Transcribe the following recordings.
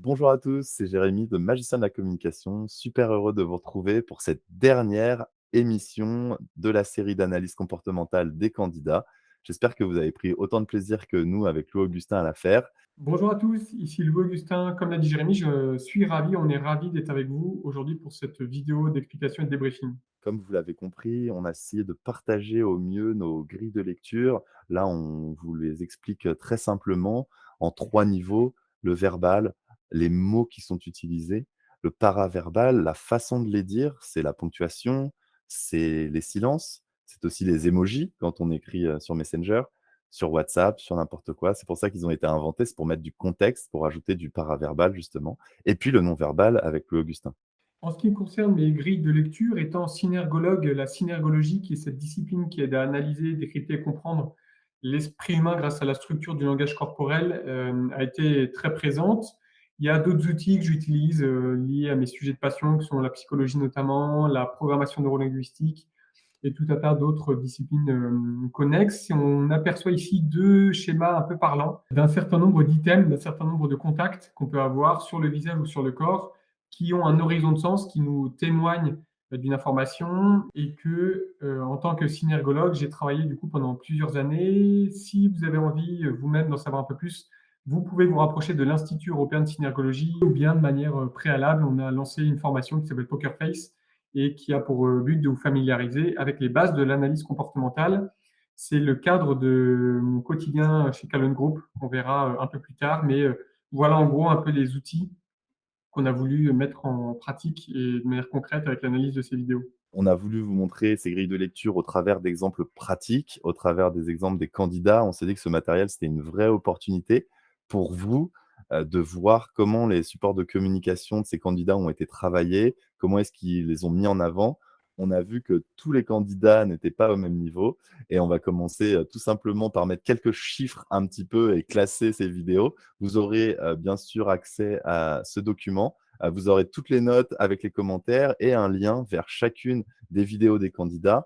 Bonjour à tous, c'est Jérémy de Magicien de la communication. Super heureux de vous retrouver pour cette dernière émission de la série d'analyse comportementale des candidats. J'espère que vous avez pris autant de plaisir que nous avec Louis Augustin à la faire. Bonjour à tous, ici Louis Augustin. Comme l'a dit Jérémy, je suis ravi, on est ravi d'être avec vous aujourd'hui pour cette vidéo d'explication et de débriefing. Comme vous l'avez compris, on a essayé de partager au mieux nos grilles de lecture. Là, on vous les explique très simplement en 3 niveaux: le verbal, les mots qui sont utilisés, le paraverbal, la façon de les dire, c'est la ponctuation, c'est les silences, c'est aussi les emojis quand on écrit, sur Messenger, sur WhatsApp, sur n'importe quoi. C'est pour ça qu'ils ont été inventés, c'est pour mettre du contexte, pour ajouter du paraverbal justement et puis le non-verbal avec Louis Augustin. En ce qui me concerne mes grilles de lecture, étant synergologue, la synergologie, qui est cette discipline qui aide à analyser, décrypter et comprendre l'esprit humain grâce à la structure du langage corporel, a été très présente. Il y a d'autres outils que j'utilise liés à mes sujets de passion, qui sont la psychologie notamment, la programmation neurolinguistique, et tout un tas d'autres disciplines connexes. Et on aperçoit ici deux schémas un peu parlants d'un certain nombre d'items, d'un certain nombre de contacts qu'on peut avoir sur le visage ou sur le corps, qui ont un horizon de sens, qui nous témoignent d'une information, et que, en tant que synergologue, j'ai travaillé du coup pendant plusieurs années. Si vous avez envie vous-même d'en savoir un peu plus, vous pouvez vous rapprocher de l'Institut européen de synergologie, ou bien de manière préalable, on a lancé une formation qui s'appelle Poker Face, et qui a pour but de vous familiariser avec les bases de l'analyse comportementale. C'est le cadre de mon quotidien chez Calon Group, qu'on verra un peu plus tard, mais voilà en gros un peu les outils qu'on a voulu mettre en pratique et de manière concrète avec l'analyse de ces vidéos. On a voulu vous montrer ces grilles de lecture au travers d'exemples pratiques, au travers des exemples des candidats. On s'est dit que ce matériel, c'était une vraie opportunité pour vous, de voir comment les supports de communication de ces candidats ont été travaillés, comment est-ce qu'ils les ont mis en avant. On a vu que tous les candidats n'étaient pas au même niveau et on va commencer, tout simplement par mettre quelques chiffres un petit peu et classer ces vidéos. Vous aurez, bien sûr accès à ce document. Vous aurez toutes les notes avec les commentaires et un lien vers chacune des vidéos des candidats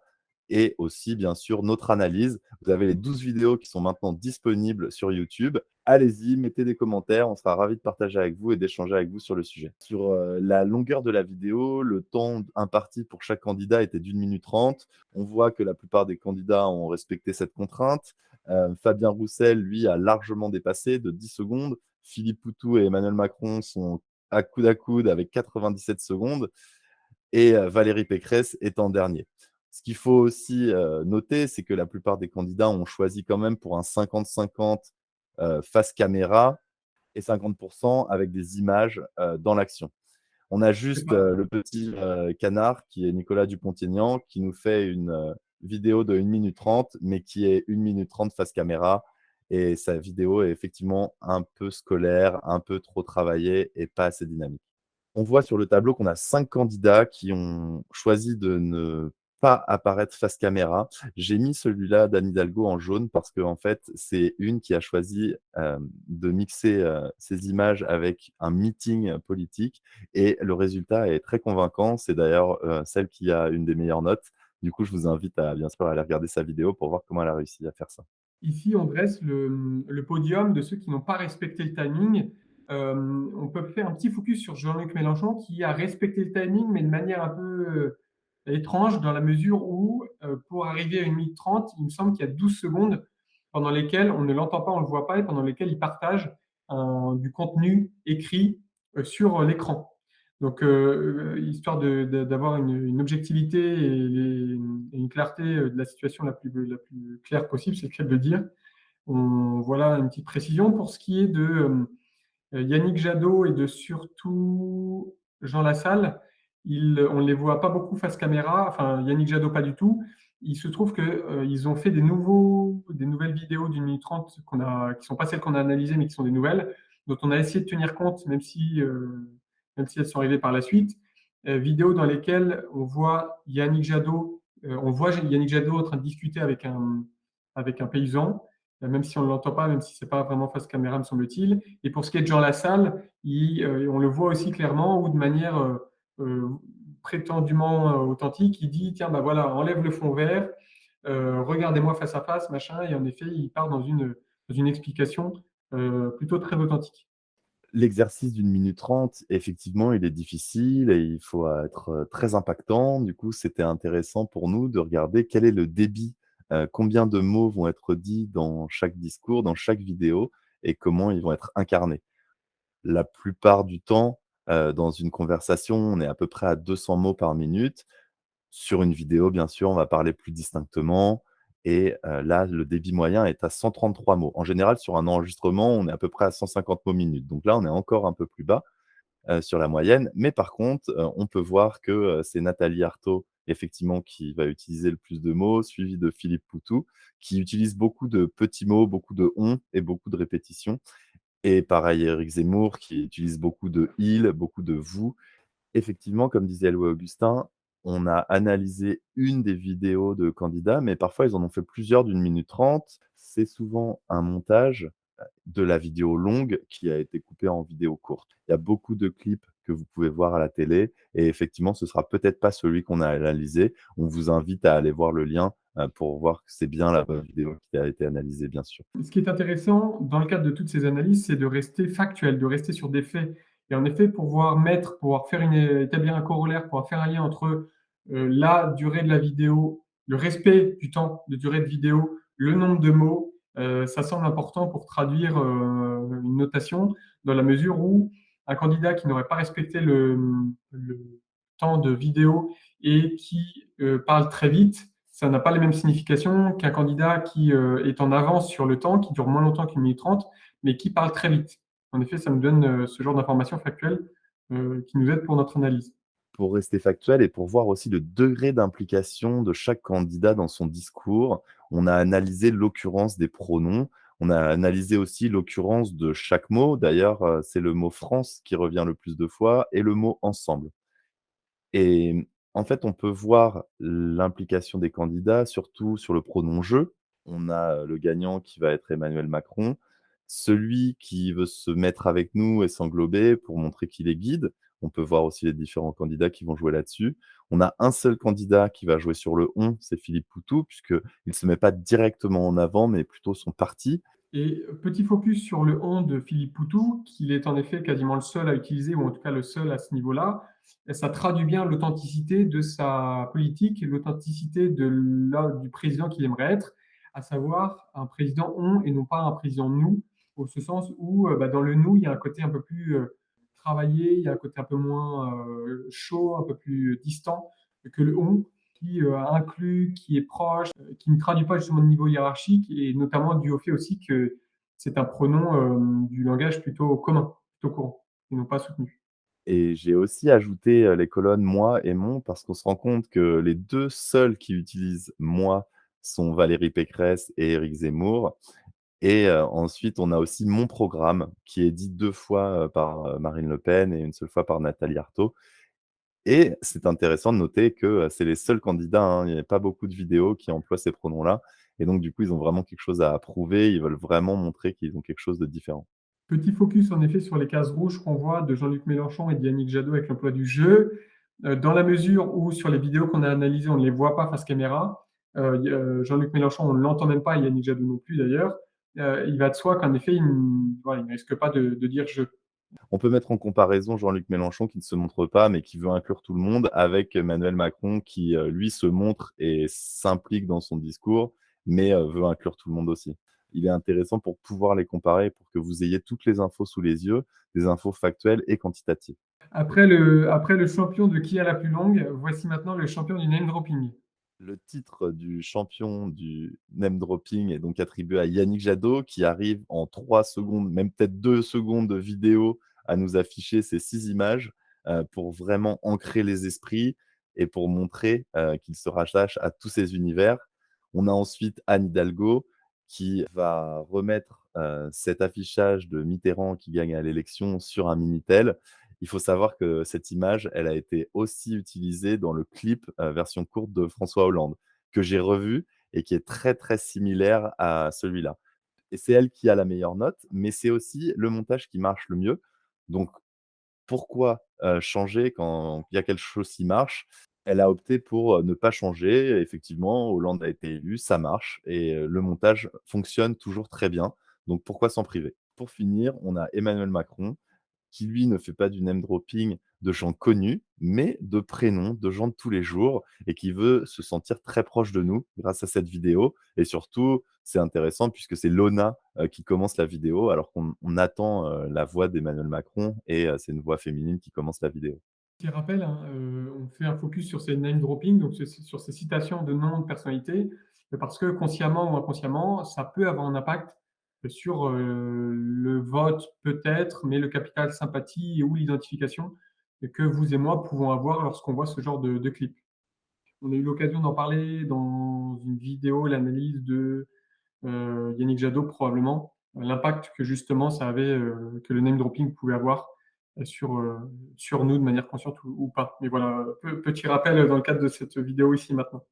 et aussi, bien sûr, notre analyse. Vous avez les 12 vidéos qui sont maintenant disponibles sur YouTube. Allez-y, mettez des commentaires, on sera ravis de partager avec vous et d'échanger avec vous sur le sujet. Sur, la longueur de la vidéo, le temps imparti pour chaque candidat était d'1 minute 30. On voit que la plupart des candidats ont respecté cette contrainte. Fabien Roussel, lui, a largement dépassé de 10 secondes. Philippe Poutou et Emmanuel Macron sont à coude avec 97 secondes et Valérie Pécresse est en dernier. Ce qu'il faut aussi, noter, c'est que la plupart des candidats ont choisi quand même pour un 50-50, face caméra et 50 avec des images, dans l'action. On a C'est juste, pas le petit, canard qui est Nicolas Dupont-Aignan qui nous fait une, vidéo de 1 minute 30, mais qui est 1 minute 30 face caméra et sa vidéo est effectivement un peu scolaire, un peu trop travaillée et pas assez dynamique. On voit sur le tableau qu'on a 5 candidats qui ont choisi de ne pas apparaître face caméra. J'ai mis celui-là d'Anne Hidalgo en jaune parce qu'en fait, c'est une qui a choisi, de mixer, ses images avec un meeting politique et le résultat est très convaincant. C'est d'ailleurs, celle qui a une des meilleures notes. Du coup, je vous invite à bien sûr à aller regarder sa vidéo pour voir comment elle a réussi à faire ça. Ici, on dresse le podium de ceux qui n'ont pas respecté le timing. On peut faire un petit focus sur Jean-Luc Mélenchon qui a respecté le timing, mais de manière un peu étrange, dans la mesure où, pour arriver à 1 minute 30, il me semble qu'il y a 12 secondes pendant lesquelles on ne l'entend pas, on ne le voit pas, et pendant lesquelles il partage du contenu écrit sur l'écran. Donc, histoire d'avoir une objectivité et une clarté de la situation la plus claire possible, c'est le cas de le dire. Voilà une petite précision. Pour ce qui est de Yannick Jadot et de surtout Jean Lassalle, on ne les voit pas beaucoup face caméra, enfin Yannick Jadot pas du tout. Il se trouve qu'ils ont fait des nouvelles vidéos d'1 minute 30 qui ne sont pas celles qu'on a analysées, mais qui sont des nouvelles, dont on a essayé de tenir compte, même si elles sont arrivées par la suite. Vidéos dans lesquelles on voit Yannick Jadot en train de discuter avec un paysan, même si on ne l'entend pas, même si ce n'est pas vraiment face caméra, me semble-t-il. Et pour ce qui est de Jean Lassalle, on le voit aussi clairement, ou de manière euh, prétendument authentique, il dit, tiens, bah voilà, enlève le fond vert, regardez-moi face à face, machin, et en effet, il part dans une explication plutôt très authentique. L'exercice d'une minute 30, effectivement, il est difficile et il faut être, très impactant. Du coup, c'était intéressant pour nous de regarder quel est le débit, combien de mots vont être dits dans chaque discours, dans chaque vidéo et comment ils vont être incarnés. La plupart du temps, dans une conversation, on est à peu près à 200 mots par minute. Sur une vidéo, bien sûr, on va parler plus distinctement et là, le débit moyen est à 133 mots. En général, sur un enregistrement, on est à peu près à 150 mots minute. Donc là, on est encore un peu plus bas, sur la moyenne. Mais par contre, on peut voir que, c'est Nathalie Arthaud, effectivement, qui va utiliser le plus de mots, suivi de Philippe Poutou, qui utilise beaucoup de petits mots, beaucoup de «on» et beaucoup de répétitions. Et pareil, Éric Zemmour qui utilise beaucoup de «il», beaucoup de «vous». Effectivement, comme disait Louis Augustin, on a analysé une des vidéos de candidats, mais parfois ils en ont fait plusieurs d'une minute 30. C'est souvent un montage, de la vidéo longue qui a été coupée en vidéo courte. Il y a beaucoup de clips que vous pouvez voir à la télé et effectivement, ce sera peut-être pas celui qu'on a analysé. On vous invite à aller voir le lien, pour voir que c'est bien la bonne vidéo qui a été analysée, bien sûr. Ce qui est intéressant dans le cadre de toutes ces analyses, c'est de rester factuel, de rester sur des faits. Et en effet, pouvoir faire établir un corollaire, pouvoir faire un lien entre la durée de la vidéo, le respect du temps de durée de vidéo, le nombre de mots, ça semble important pour traduire une notation, dans la mesure où un candidat qui n'aurait pas respecté le temps de vidéo et qui parle très vite, ça n'a pas les mêmes significations qu'un candidat qui est en avance sur le temps, qui dure moins longtemps qu'une minute 30, mais qui parle très vite. En effet, ça nous donne ce genre d'informations factuelles qui nous aident pour notre analyse. Pour rester factuel et pour voir aussi le degré d'implication de chaque candidat dans son discours, on a analysé l'occurrence des pronoms, on a analysé aussi l'occurrence de chaque mot. D'ailleurs, c'est le mot «France» qui revient le plus de fois et le mot «ensemble». Et en fait, on peut voir l'implication des candidats, surtout sur le pronom «je». On a, le gagnant qui va être Emmanuel Macron, celui qui veut se mettre avec nous et s'englober pour montrer qu'il est guide. On peut voir aussi les différents candidats qui vont jouer là-dessus. On a un seul candidat qui va jouer sur le «on», c'est Philippe Poutou, puisqu'il ne se met pas directement en avant, mais plutôt son parti. Et petit focus sur le «on» de Philippe Poutou, qu'il est en effet quasiment le seul à utiliser, ou en tout cas le seul à ce niveau-là. Et ça traduit bien l'authenticité de sa politique et l'authenticité du président qu'il aimerait être, à savoir un président «on» et non pas un président «nous», au ce sens où dans le «nous», il y a un côté un peu plus travaillé, il y a un côté un peu moins chaud, un peu plus distant que le «on», qui inclut, qui est proche, qui ne traduit pas justement le niveau hiérarchique et notamment dû au fait aussi que c'est un pronom du langage plutôt commun, plutôt courant et non pas soutenu. Et j'ai aussi ajouté, les colonnes «moi» et «mon» parce qu'on se rend compte que les 2 seuls qui utilisent «moi» sont Valérie Pécresse et Éric Zemmour et ensuite on a aussi «mon programme» qui est dit 2 fois, par, Marine Le Pen et une seule fois par Nathalie Arthaud et c'est intéressant de noter que, c'est les seuls candidats, hein, il n'y a pas beaucoup de vidéos qui emploient ces pronoms-là et donc du coup, ils ont vraiment quelque chose à prouver. Ils veulent vraiment montrer qu'ils ont quelque chose de différent. Petit focus en effet sur les cases rouges qu'on voit de Jean-Luc Mélenchon et d'Yannick Jadot avec l'emploi du «je», dans la mesure où sur les vidéos qu'on a analysées, on ne les voit pas face caméra. Jean-Luc Mélenchon, on ne l'entend même pas et Yannick Jadot non plus d'ailleurs. Il va de soi qu'en effet, voilà, il ne risque pas de dire «je». On peut mettre en comparaison Jean-Luc Mélenchon qui ne se montre pas, mais qui veut inclure tout le monde, avec Emmanuel Macron qui, lui, se montre et s'implique dans son discours, mais veut inclure tout le monde aussi. Il est intéressant pour pouvoir les comparer, pour que vous ayez toutes les infos sous les yeux, des infos factuelles et quantitatives. Après le champion de qui a la plus longue, voici maintenant le champion du name dropping. Le titre du champion du name dropping est donc attribué à Yannick Jadot, qui arrive en 3 secondes, même peut-être 2 secondes de vidéo, à nous afficher ces 6 images, pour vraiment ancrer les esprits et pour montrer, qu'il se rattache à tous ces univers. On a ensuite Anne Hidalgo, qui va remettre, cet affichage de Mitterrand qui gagne à l'élection sur un Minitel. Il faut savoir que cette image, elle a été aussi utilisée dans le clip, version courte de François Hollande, que j'ai revu et qui est très, très similaire à celui-là. Et c'est elle qui a la meilleure note, mais c'est aussi le montage qui marche le mieux. Donc pourquoi, changer quand il y a quelque chose qui marche? Elle a opté pour, ne pas changer. Effectivement, Hollande a été élu, ça marche et le montage fonctionne toujours très bien. Donc pourquoi s'en priver? Pour finir, on a Emmanuel Macron, qui lui ne fait pas du name dropping de gens connus, mais de prénoms, de gens de tous les jours et qui veut se sentir très proche de nous grâce à cette vidéo et surtout, c'est intéressant puisque c'est Lona, qui commence la vidéo alors qu'on attend, la voix d'Emmanuel Macron et c'est une voix féminine qui commence la vidéo. Petit rappel, hein, on fait un focus sur ces name dropping, donc sur ces citations de noms de personnalités, parce que consciemment ou inconsciemment, ça peut avoir un impact sur, le vote peut-être, mais le capital sympathie ou l'identification que vous et moi pouvons avoir lorsqu'on voit ce genre de clip. On a eu l'occasion d'en parler dans une vidéo, l'analyse de, Yannick Jadot probablement, l'impact que justement ça avait, que le name dropping pouvait avoir, sur nous de manière consciente ou pas. Mais voilà, petit rappel, dans le cadre de cette vidéo ici maintenant.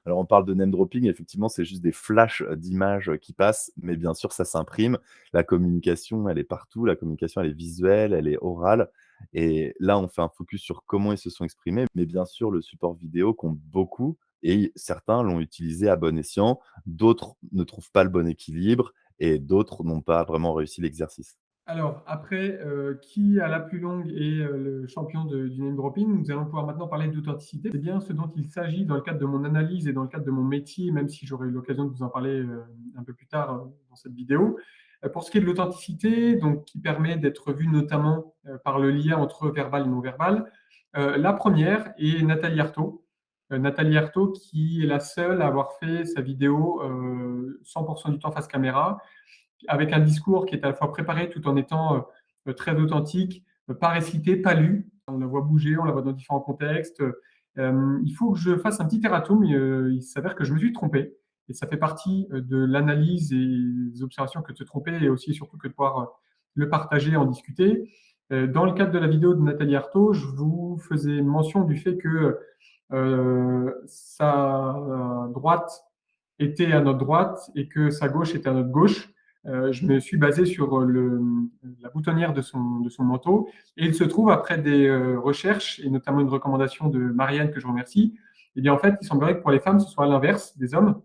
Alors on parle de name dropping, effectivement, c'est juste des flashs, d'images, qui passent, mais bien sûr, ça s'imprime. La communication, elle est partout, la communication, elle est visuelle, elle est orale et là, on fait un focus sur comment ils se sont exprimés, mais bien sûr, le support vidéo compte beaucoup et certains l'ont utilisé à bon escient, d'autres ne trouvent pas le bon équilibre et d'autres n'ont pas vraiment réussi l'exercice. Alors après, qui a la plus longue et le champion du name dropping, nous allons pouvoir maintenant parler d'authenticité. C'est bien ce dont il s'agit dans le cadre de mon analyse et dans le cadre de mon métier, même si j'aurai eu l'occasion de vous en parler, un peu plus tard, dans cette vidéo. Pour ce qui est de l'authenticité, donc qui permet d'être vue notamment, par le lien entre verbal et non verbal, la première est Nathalie Arthaud. Nathalie Arthaud qui est la seule à avoir fait sa vidéo, 100 du temps face caméra avec un discours qui est à la fois préparé tout en étant très authentique, pas récité, pas lu. On la voit bouger, on la voit dans différents contextes. Il faut que je fasse un petit erratum. Il s'avère que je me suis trompé. Et ça fait partie de l'analyse et des observations que de se tromper et aussi et surtout que de pouvoir le partager, en discuter. Dans le cadre de la vidéo de Nathalie Arthaud, je vous faisais mention du fait que sa droite était à notre droite et que sa gauche était à notre gauche. Je me suis basé sur la boutonnière de son manteau. Et il se trouve, après des recherches, et notamment une recommandation de Marianne, que je remercie, eh bien, en fait, il semblerait que pour les femmes, ce soit à l'inverse des hommes,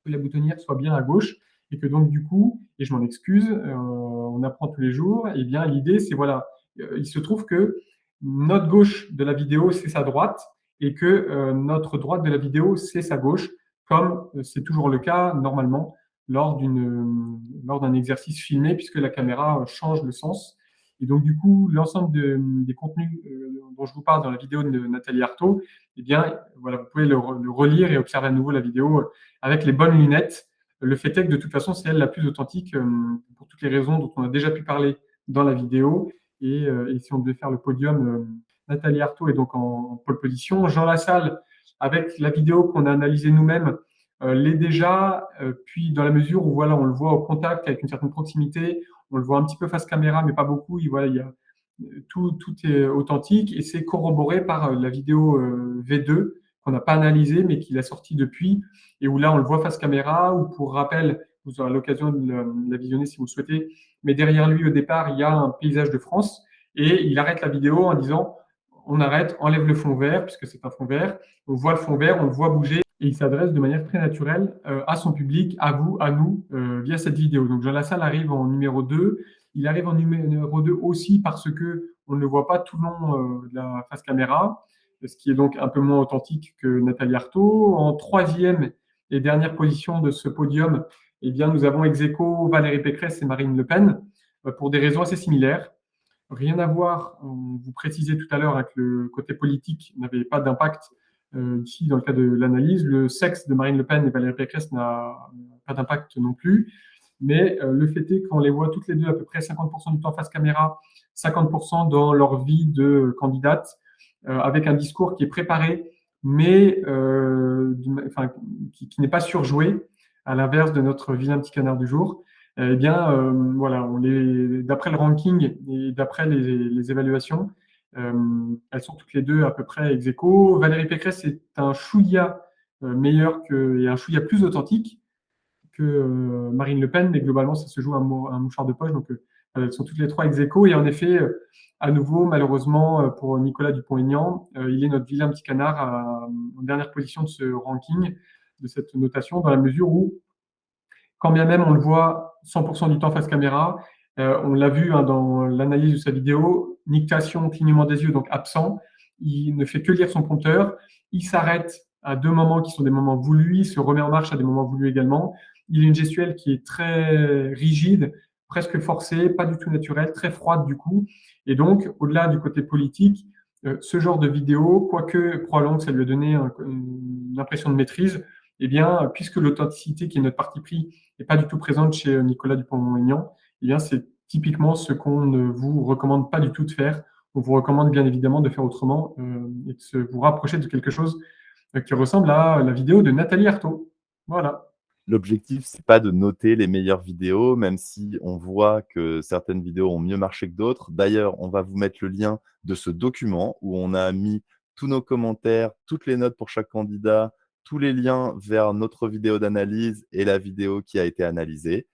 que la boutonnière soit bien à gauche, et que donc, du coup, et je m'en excuse, on apprend tous les jours, eh bien, l'idée, c'est voilà, il se trouve que notre gauche de la vidéo, c'est sa droite, et que notre droite de la vidéo, c'est sa gauche, comme c'est toujours le cas, normalement, lors d'un exercice filmé, puisque la caméra change le sens. Et donc, du coup, l'ensemble des contenus dont je vous parle dans la vidéo de Nathalie Arthaud, eh bien, voilà, vous pouvez le relire et observer à nouveau la vidéo avec les bonnes lunettes. Le fait est que, de toute façon, c'est elle la plus authentique pour toutes les raisons dont on a déjà pu parler dans la vidéo. Et si on devait faire le podium, Nathalie Arthaud est donc en pole position. Jean Lassalle, avec la vidéo qu'on a analysée nous-mêmes, l'est déjà, puis dans la mesure où voilà, on le voit au contact avec une certaine proximité, on le voit un petit peu face caméra, mais pas beaucoup. Voilà, il y a, tout est authentique et c'est corroboré par la vidéo V2 qu'on n'a pas analysée, mais qu'il a sorti depuis, et où là, on le voit face caméra, ou pour rappel, vous aurez l'occasion de la visionner si vous le souhaitez, mais derrière lui, au départ, il y a un paysage de France, et il arrête la vidéo en disant, on arrête, enlève le fond vert, puisque c'est un fond vert, on voit le fond vert, on le voit bouger, et il s'adresse de manière très naturelle à son public, à vous, à nous, via cette vidéo. Donc Jean Lassalle arrive en numéro 2. Il arrive en numéro 2 aussi parce que on ne le voit pas tout le long de la face caméra, ce qui est donc un peu moins authentique que Nathalie Arthaud. En troisième et dernière position de ce podium, eh bien, nous avons ex aequo Valérie Pécresse et Marine Le Pen, pour des raisons assez similaires. Rien à voir, on vous précisait tout à l'heure, avec le côté politique n'avait pas d'impact ici dans le cas de l'analyse. Le sexe de Marine Le Pen et Valérie Pécresse n'a pas d'impact non plus. Mais le fait est qu'on les voit toutes les deux à peu près 50% du temps face caméra, 50% dans leur vie de candidate, avec un discours qui est préparé, mais enfin, qui n'est pas surjoué, à l'inverse de notre vilain petit canard du jour. Eh bien, voilà, d'après le ranking et d'après les évaluations, elles sont toutes les deux à peu près ex aequo. Valérie Pécresse est un chouïa meilleur et un chouïa plus authentique que Marine Le Pen, mais globalement, ça se joue à un mouchoir de poche. Donc, elles sont toutes les trois ex aequo. Et en effet, à nouveau, malheureusement, pour Nicolas Dupont-Aignan, il est notre vilain petit canard en dernière position de ce ranking, de cette notation, dans la mesure où, quand bien même on le voit 100% du temps face caméra, On l'a vu, hein, dans l'analyse de sa vidéo, nictation, clignement des yeux, donc absent. Il ne fait que lire son prompteur. Il s'arrête à 2 moments qui sont des moments voulus. Il se remet en marche à des moments voulus également. Il a une gestuelle qui est très rigide, presque forcée, pas du tout naturelle, très froide du coup. Et donc, au-delà du côté politique, ce genre de vidéo, quoique probablement que ça lui a donné une impression de maîtrise, eh bien, puisque l'authenticité qui est notre parti pris n'est pas du tout présente chez Nicolas Dupont-Aignan, eh bien, c'est typiquement ce qu'on ne vous recommande pas du tout de faire. On vous recommande bien évidemment de faire autrement et de vous rapprocher de quelque chose qui ressemble à la vidéo de Nathalie Arthaud. Voilà. L'objectif, c'est pas de noter les meilleures vidéos, même si on voit que certaines vidéos ont mieux marché que d'autres. D'ailleurs, on va vous mettre le lien de ce document où on a mis tous nos commentaires, toutes les notes pour chaque candidat, tous les liens vers notre vidéo d'analyse et la vidéo qui a été analysée.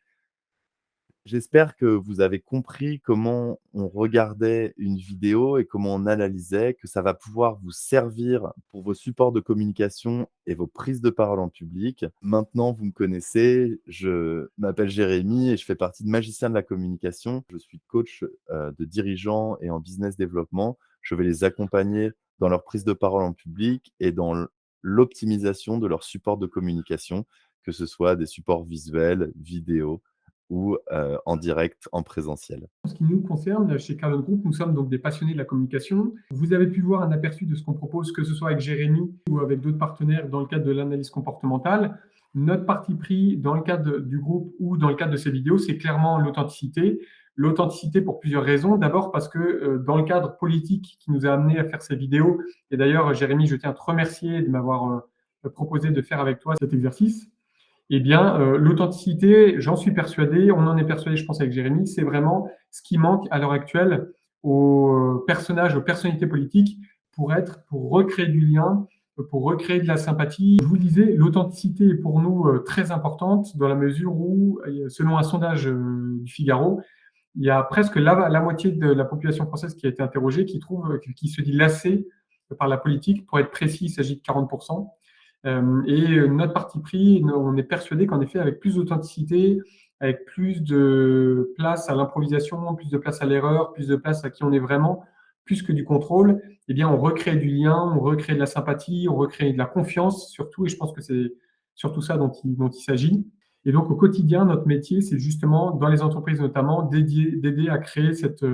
J'espère que vous avez compris comment on regardait une vidéo et comment on analysait, que ça va pouvoir vous servir pour vos supports de communication et vos prises de parole en public. Maintenant, vous me connaissez, je m'appelle Jérémy et je fais partie de Magicien de la communication. Je suis coach, de dirigeants et en business développement. Je vais les accompagner dans leur prise de parole en public et dans l'optimisation de leurs supports de communication, que ce soit des supports visuels, vidéo ou en direct, en présentiel. En ce qui nous concerne, chez Carlon Group, nous sommes donc des passionnés de la communication. Vous avez pu voir un aperçu de ce qu'on propose, que ce soit avec Jérémy ou avec d'autres partenaires dans le cadre de l'analyse comportementale. Notre parti pris dans le cadre du groupe ou dans le cadre de ces vidéos, c'est clairement l'authenticité. L'authenticité pour plusieurs raisons. D'abord parce que dans le cadre politique qui nous a amené à faire ces vidéos, et d'ailleurs Jérémy, je tiens à te remercier de m'avoir proposé de faire avec toi cet exercice. Eh bien, l'authenticité, j'en suis persuadé, on en est persuadé, je pense, avec Jérémy, c'est vraiment ce qui manque à l'heure actuelle aux personnages, aux personnalités politiques pour recréer du lien, pour recréer de la sympathie. Je vous le disais, l'authenticité est pour nous très importante dans la mesure où, selon un sondage du Figaro, il y a presque la moitié de la population française qui a été interrogée qui se dit lassée par la politique. Pour être précis, il s'agit de 40%. Notre parti pris, on est persuadé qu'en effet, avec plus d'authenticité, avec plus de place à l'improvisation, plus de place à l'erreur, plus de place à qui on est vraiment, plus que du contrôle, eh bien, on recrée du lien, on recrée de la sympathie, on recrée de la confiance surtout, et je pense que c'est surtout ça dont il s'agit. Et donc, au quotidien, notre métier, c'est justement, dans les entreprises notamment, d'aider à créer cette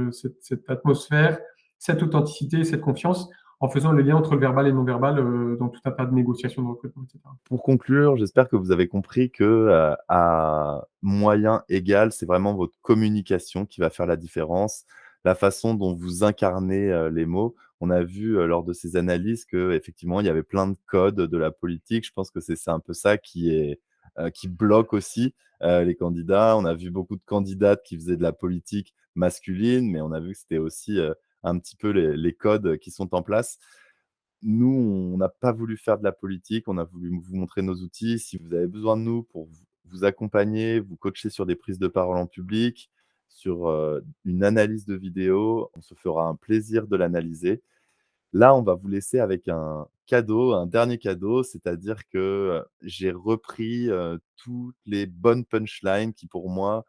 atmosphère, cette authenticité, cette confiance, en faisant le lien entre le verbal et le non-verbal dans tout un tas de négociations de recrutement, etc. Pour conclure, j'espère que vous avez compris que, à moyen égal, c'est vraiment votre communication qui va faire la différence, la façon dont vous incarnez, les mots. On a vu, lors de ces analyses qu'effectivement, il y avait plein de codes de la politique. Je pense que c'est un peu ça qui bloque aussi, les candidats. On a vu beaucoup de candidates qui faisaient de la politique masculine, mais on a vu que c'était aussi, un petit peu les codes qui sont en place. Nous, on n'a pas voulu faire de la politique, on a voulu vous montrer nos outils. Si vous avez besoin de nous pour vous accompagner, vous coacher sur des prises de parole en public, sur, une analyse de vidéo, on se fera un plaisir de l'analyser. Là, on va vous laisser avec un cadeau, un dernier cadeau, c'est-à-dire que, j'ai repris, toutes les bonnes punchlines qui, pour moi,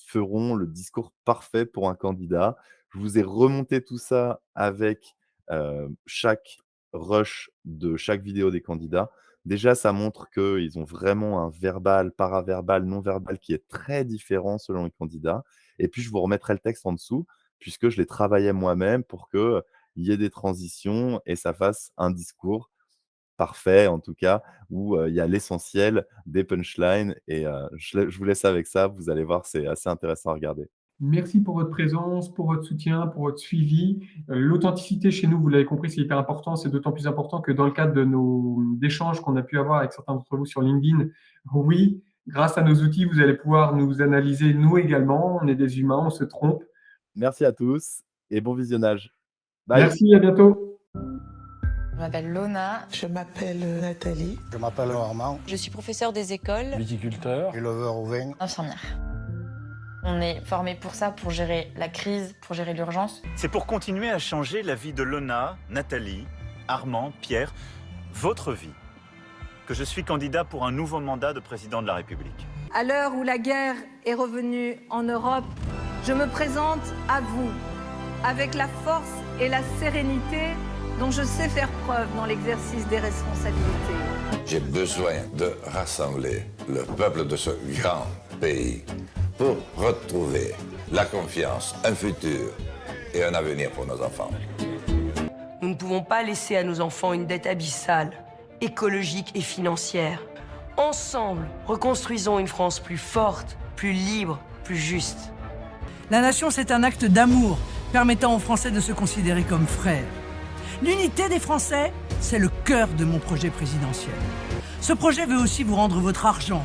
feront le discours parfait pour un candidat. Je vous ai remonté tout ça avec, chaque rush de chaque vidéo des candidats. Déjà, ça montre qu'ils ont vraiment un verbal, paraverbal, non-verbal qui est très différent selon les candidats et puis je vous remettrai le texte en dessous puisque je l'ai travaillé moi-même pour que, il y ait des transitions et ça fasse un discours parfait, en tout cas, où, il y a l'essentiel des punchlines et je vous laisse avec ça. Vous allez voir, c'est assez intéressant à regarder. Merci pour votre présence, pour votre soutien, pour votre suivi. L'authenticité chez nous, vous l'avez compris, c'est hyper important. C'est d'autant plus important que dans le cadre de nos d'échanges qu'on a pu avoir avec certains d'entre vous sur LinkedIn, oui, grâce à nos outils, vous allez pouvoir nous analyser nous également. On est des humains, on se trompe. Merci à tous et bon visionnage. Bye. Merci, à bientôt. Je m'appelle Lona, Je m'appelle Nathalie. Je m'appelle Armand, je suis professeure des écoles, Viticulteur. éleveur au vin. infirmière. On est formé pour ça, pour gérer la crise, pour gérer l'urgence. C'est pour continuer à changer la vie de Lona, Nathalie, Armand, Pierre, votre vie, que je suis candidat pour un nouveau mandat de président de la République. À l'heure où la guerre est revenue en Europe, Je me présente à vous avec la force et la sérénité dont je sais faire preuve dans l'exercice des responsabilités. J'ai besoin de rassembler le peuple de ce grand pays pour retrouver la confiance, un futur et un avenir pour nos enfants. Nous ne pouvons pas laisser à nos enfants une dette abyssale, écologique et financière. Ensemble, reconstruisons une France plus forte, plus libre, plus juste. La nation, c'est un acte d'amour, permettant aux Français de se considérer comme frères. L'unité des Français, c'est le cœur de mon projet présidentiel. Ce projet veut aussi vous rendre votre argent,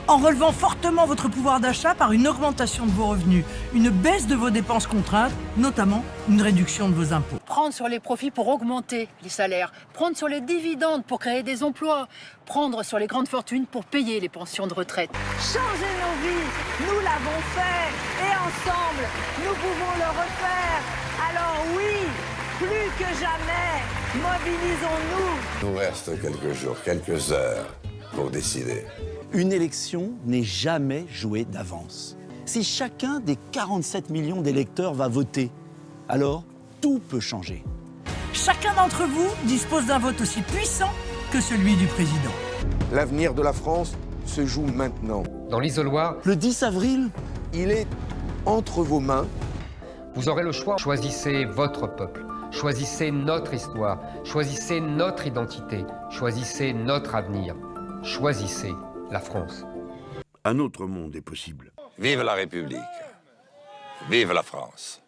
en relevant fortement votre pouvoir d'achat par une augmentation de vos revenus, une baisse de vos dépenses contraintes, notamment une réduction de vos impôts. Prendre sur les profits pour augmenter les salaires, prendre sur les dividendes pour créer des emplois, prendre sur les grandes fortunes pour payer les pensions de retraite. Changer nos vies, nous l'avons fait et ensemble, nous pouvons le refaire. Alors oui, plus que jamais, mobilisons-nous. Il nous reste quelques jours, quelques heures pour décider. Une élection n'est jamais jouée d'avance. Si chacun des 47 millions d'électeurs va voter, alors tout peut changer. Chacun d'entre vous dispose d'un vote aussi puissant que celui du président. L'avenir de la France se joue maintenant. Dans l'isoloir, le 10 avril, il est entre vos mains. Vous aurez le choix. Choisissez votre peuple. Choisissez notre histoire. Choisissez notre identité. Choisissez notre avenir. Choisissez la France. Un autre monde est possible. Vive la République. Vive la France.